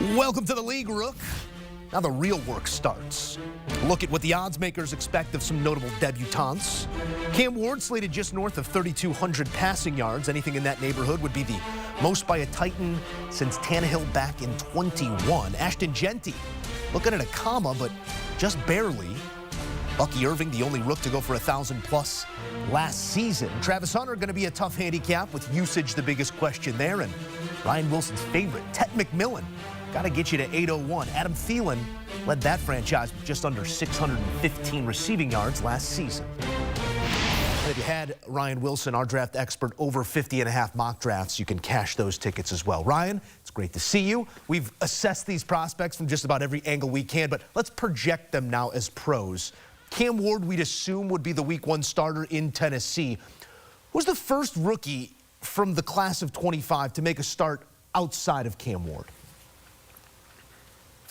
Welcome to the League, Rook. Now the real work starts. Look at what the odds makers expect of some notable debutantes. Cam Ward slated just north of 3,200 passing yards. Anything in that neighborhood would be the most by a Titan since Tannehill back in 21. Ashton Jeanty looking at a comma, but just barely. Bucky Irving, the only Rook to go for 1,000+ last season. Travis Hunter going to be a tough handicap with usage the biggest question there. And Ryan Wilson's favorite, Ted McMillan, got to get you to 801. Adam Thielen led that franchise with just under 615 receiving yards last season. And if you had Ryan Wilson, our draft expert, over 50.5 mock drafts, you can cash those tickets as well. Ryan, it's great to see you. We've assessed these prospects from just about every angle we can, but let's project them now as pros. Cam Ward, we'd assume, would be the Week 1 starter in Tennessee. Who's the first rookie from the class of 25 to make a start outside of Cam Ward?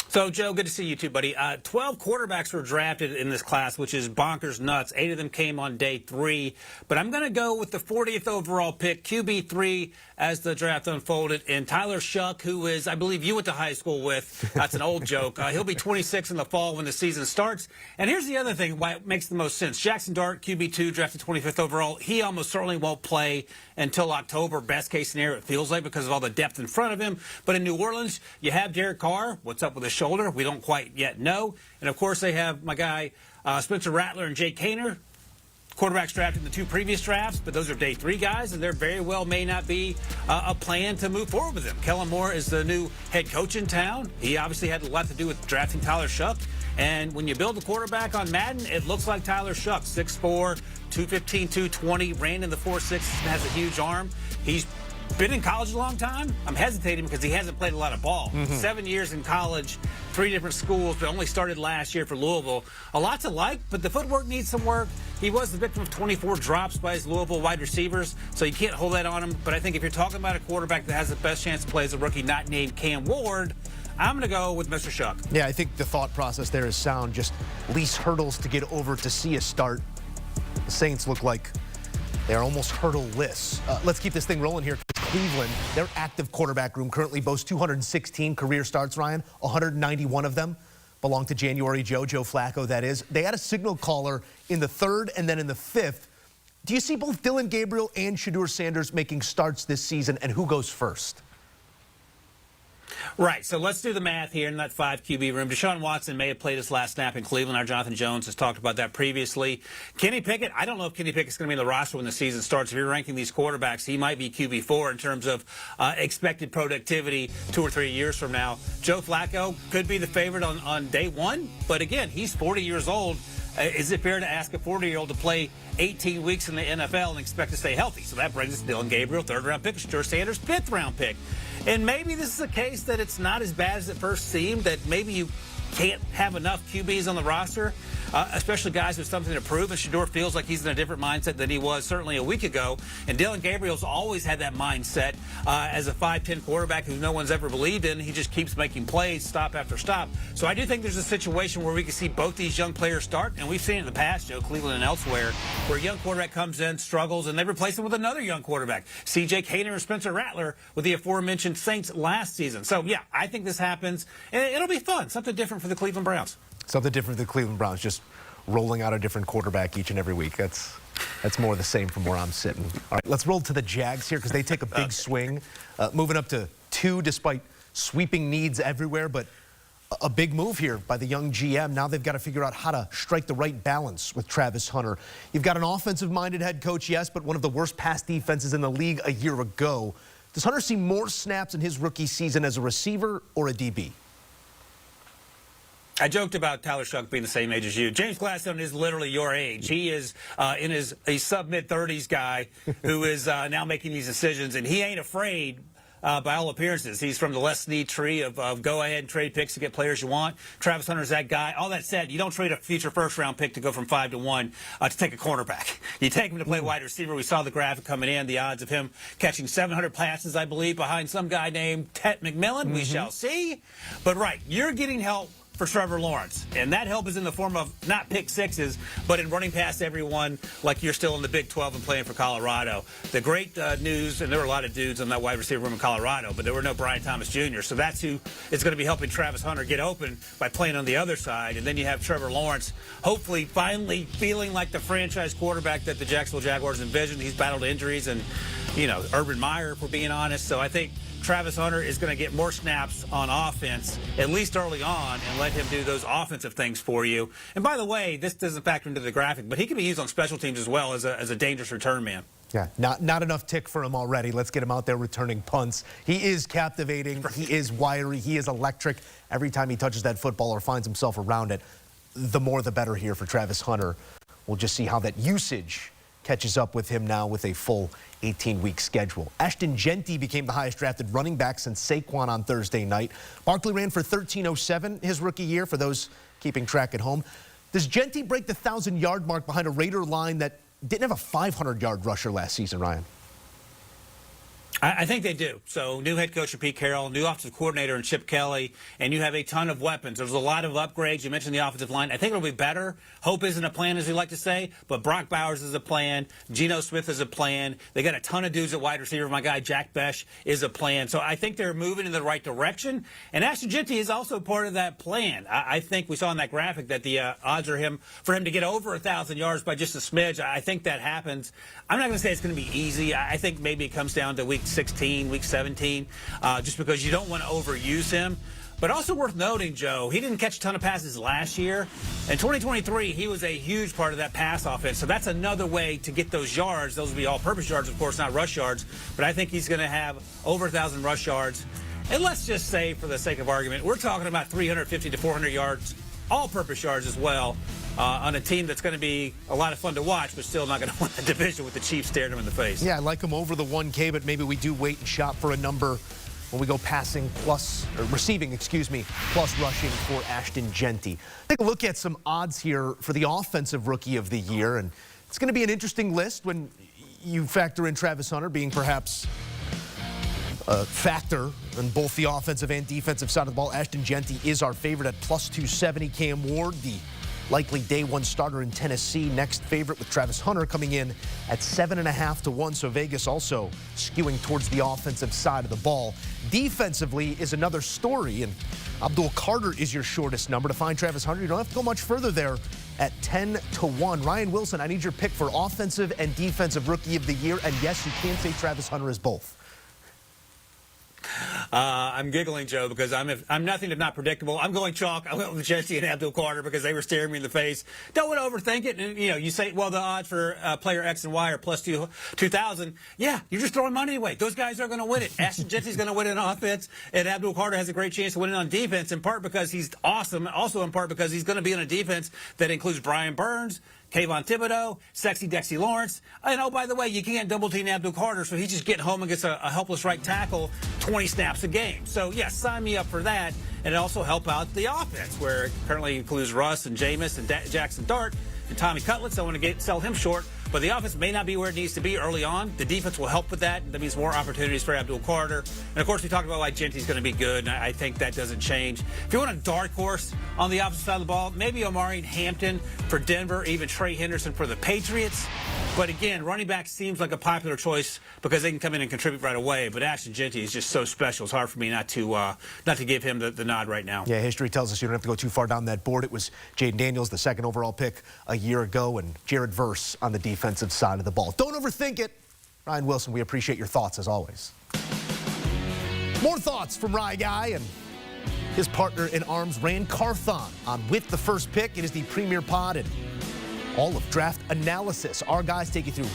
So, Joe, good to see you too, buddy. 12 quarterbacks were drafted in this class, which is bonkers nuts. 8 of them came on day 3. But I'm going to go with the 40th overall pick, QB3, as the draft unfolded. And Tyler Shuck, who is, I believe you went to high school with. That's an old joke. He'll be 26 in the fall when the season starts. And here's the other thing, why it makes the most sense. Jackson Dart, QB2, drafted 25th overall. He almost certainly won't play until October. Best case scenario, it feels like, because of all the depth in front of him. But in New Orleans, you have Derek Carr. What's up with his shoulder? We don't quite yet know. And, of course, they have my guy Spencer Rattler and Jake Haener, quarterbacks drafted in the 2 previous drafts, but those are day 3 guys, and there very well may not be a plan to move forward with them. Kellen Moore is the new head coach in town. He obviously had a lot to do with drafting Tyler Shuck. And when you build a quarterback on Madden, it looks like Tyler Shuck, 6'4", 215, 220, ran in the 4.6, and has a huge arm. He's been in college a long time. I'm hesitating because he hasn't played a lot of ball. 7 years in college, 3 different schools, but only started last year for Louisville. A lot to like, but the footwork needs some work. He was the victim of 24 drops by his Louisville wide receivers, so you can't hold that on him. But I think if you're talking about a quarterback that has the best chance to play as a rookie, not named Cam Ward, I'm going to go with Mr. Shuck. Yeah, I think the thought process there is sound. Just least hurdles to get over to see a start. The Saints look like they're almost hurdle-less. Let's keep this thing rolling here. Cleveland, their active quarterback room currently boasts 216 career starts, Ryan. 191 of them belong to January Joe Flacco, that is. They had a signal caller in the 3rd and then in the 5th. Do you see both Dillon Gabriel and Shedeur Sanders making starts this season, and who goes first? Right, so let's do the math here in that 5 QB room. Deshaun Watson may have played his last snap in Cleveland. Our Jonathan Jones has talked about that previously. Kenny Pickett, I don't know if Kenny Pickett's going to be in the roster when the season starts. If you're ranking these quarterbacks, he might be QB4 in terms of expected productivity 2 or 3 years from now. Joe Flacco could be the favorite on day 1, but again, he's 40 years old. Is it fair to ask a 40-year-old to play 18 weeks in the NFL and expect to stay healthy? So that brings us to Dillon Gabriel, 3rd-round pick, Shedeur Sanders, 5th-round pick. And maybe this is a case that it's not as bad as it first seemed, that maybe you can't have enough QBs on the roster, especially guys with something to prove. And Shedeur feels like he's in a different mindset than he was certainly a week ago. And Dillon Gabriel's always had that mindset as a 5'10" quarterback who no one's ever believed in. He just keeps making plays stop after stop. So I do think there's a situation where we can see both these young players start. And we've seen it in the past, Joe, Cleveland and elsewhere, where a young quarterback comes in, struggles, and they replace him with another young quarterback. See Jake Haener and Spencer Rattler with the aforementioned Saints last season. So, yeah, I think this happens. And it'll be fun. Something different for the Cleveland Browns. Something different for the Cleveland Browns, just rolling out a different quarterback each and every week. That's more the same from where I'm sitting. All right, let's roll to the Jags here because they take a big swing, moving up to 2 despite sweeping needs everywhere. But a big move here by the young GM. Now they've got to figure out how to strike the right balance with Travis Hunter. You've got an offensive-minded head coach, yes, but one of the worst pass defenses in the league a year ago. Does Hunter see more snaps in his rookie season as a receiver or a DB? I joked about Tyler Shuck being the same age as you. James Gladstone is literally your age. He is in his sub-mid-30s guy who is now making these decisions, and he ain't afraid by all appearances. He's from the Les Snead tree of go ahead and trade picks to get players you want. Travis Hunter's that guy. All that said, you don't trade a future first-round pick to go from 5 to 1 to take a cornerback. You take him to play wide receiver. We saw the graphic coming in, the odds of him catching 700 passes, I believe, behind some guy named Ted McMillan. We shall see. But, right, you're getting help for Trevor Lawrence. And that help is in the form of not pick sixes, but in running past everyone like you're still in the Big 12 and playing for Colorado. The great news, and there were a lot of dudes on that wide receiver room in Colorado, but there were no Brian Thomas Jr., so that's who is going to be helping Travis Hunter get open by playing on the other side. And then you have Trevor Lawrence, hopefully finally feeling like the franchise quarterback that the Jacksonville Jaguars envisioned. He's battled injuries and, Urban Meyer, if we're being honest. So I think Travis Hunter is going to get more snaps on offense, at least early on, and let him do those offensive things for you. And by the way, this doesn't factor into the graphic, but he can be used on special teams as well as a dangerous return man. Yeah, not enough tick for him already. Let's get him out there returning punts. He is captivating. He is wiry. He is electric. Every time he touches that football or finds himself around it, the more the better here for Travis Hunter. We'll just see how that usage catches up with him now with a full 18-week schedule. Ashton Jeanty became the highest drafted running back since Saquon on Thursday night. Barkley ran for 13.07 his rookie year, for those keeping track at home. Does Jeanty break the 1,000-yard mark behind a Raider line that didn't have a 500-yard rusher last season, Ryan? I think they do. So new head coach Pete Carroll, new offensive coordinator in Chip Kelly, and you have a ton of weapons. There's a lot of upgrades. You mentioned the offensive line. I think it'll be better. Hope isn't a plan, as we like to say, but Brock Bowers is a plan. Geno Smith is a plan. They got a ton of dudes at wide receiver. My guy Jack Besh is a plan. So I think they're moving in the right direction. And Ashton Jeanty is also part of that plan. I think we saw in that graphic that the odds are for him to get over 1,000 yards by just a smidge. I think that happens. I'm not going to say it's going to be easy. I think maybe it comes down to week 16, week 17, just because you don't want to overuse him. But also worth noting, Joe, he didn't catch a ton of passes last year. In 2023, he was a huge part of that pass offense. So that's another way to get those yards. Those will be all-purpose yards, of course, not rush yards. But I think he's going to have over 1,000 rush yards. And let's just say, for the sake of argument, we're talking about 350 to 400 yards, all-purpose yards as well, on a team that's going to be a lot of fun to watch, but still not going to win the division with the Chiefs staring him in the face. Yeah, I like him over the 1K, but maybe we do wait and shop for a number when we go receiving, plus rushing for Ashton Jeanty. Take a look at some odds here for the offensive rookie of the year, and it's going to be an interesting list when you factor in Travis Hunter being perhaps a factor on both the offensive and defensive side of the ball. Ashton Jeanty is our favorite at plus 270. Cam Ward, the likely day one starter in Tennessee, next favorite, with Travis Hunter coming in at 7.5 to 1. So Vegas also skewing towards the offensive side of the ball. Defensively is another story, and Abdul Carter is your shortest number. To find Travis Hunter, you don't have to go much further there at 10 to 1. Ryan Wilson, I need your pick for offensive and defensive rookie of the year. And yes, you can say Travis Hunter is both. I'm giggling, Joe, because I'm nothing if not predictable. I'm going chalk. I went with Jeanty and Abdul Carter because they were staring me in the face. Don't want to overthink it. And, you say, well, the odds for player X and Y are plus 2,000. Yeah, you're just throwing money away. Those guys are going to win it. Ashton Jeanty's going to win it on offense, and Abdul Carter has a great chance to win it on defense, in part because he's awesome, also in part because he's going to be in a defense that includes Brian Burns, Kayvon Thibodeau, Sexy Dexy Lawrence. And, oh, by the way, you can't double-team Abdul Carter, so he's just getting home and gets a helpless right tackle 20 snaps a game. So, yes, sign me up for that. And it also help out the offense, where it currently includes Russ and Jameis and Jackson Dart and Tommy Cutlets. I want to sell him short. But the offense may not be where it needs to be early on. The defense will help with that. That means more opportunities for Abdul Carter. And, of course, we talked about why Jeanty's going to be good, and I think that doesn't change. If you want a dark horse on the opposite side of the ball, maybe Omari Hampton for Denver, even Trey Henderson for the Patriots. But, again, running back seems like a popular choice because they can come in and contribute right away. But Ashton Jeanty is just so special. It's hard for me not to give him the nod right now. Yeah, history tells us you don't have to go too far down that board. It was Jaden Daniels, the second overall pick a year ago, and Jared Verse on the defensive side of the ball. Don't overthink it. Ryan Wilson, we appreciate your thoughts as always. More thoughts from Rye Guy and his partner in arms, Rand Carthon, on With the First Pick. It is the premier pod and all of draft analysis. Our guys take you through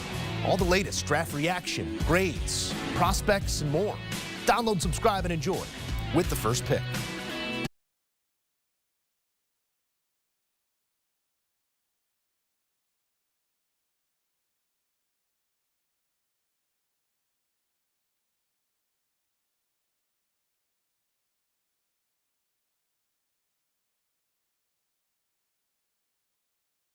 all the latest draft reaction, grades, prospects, and more. Download, subscribe, and enjoy With the First Pick.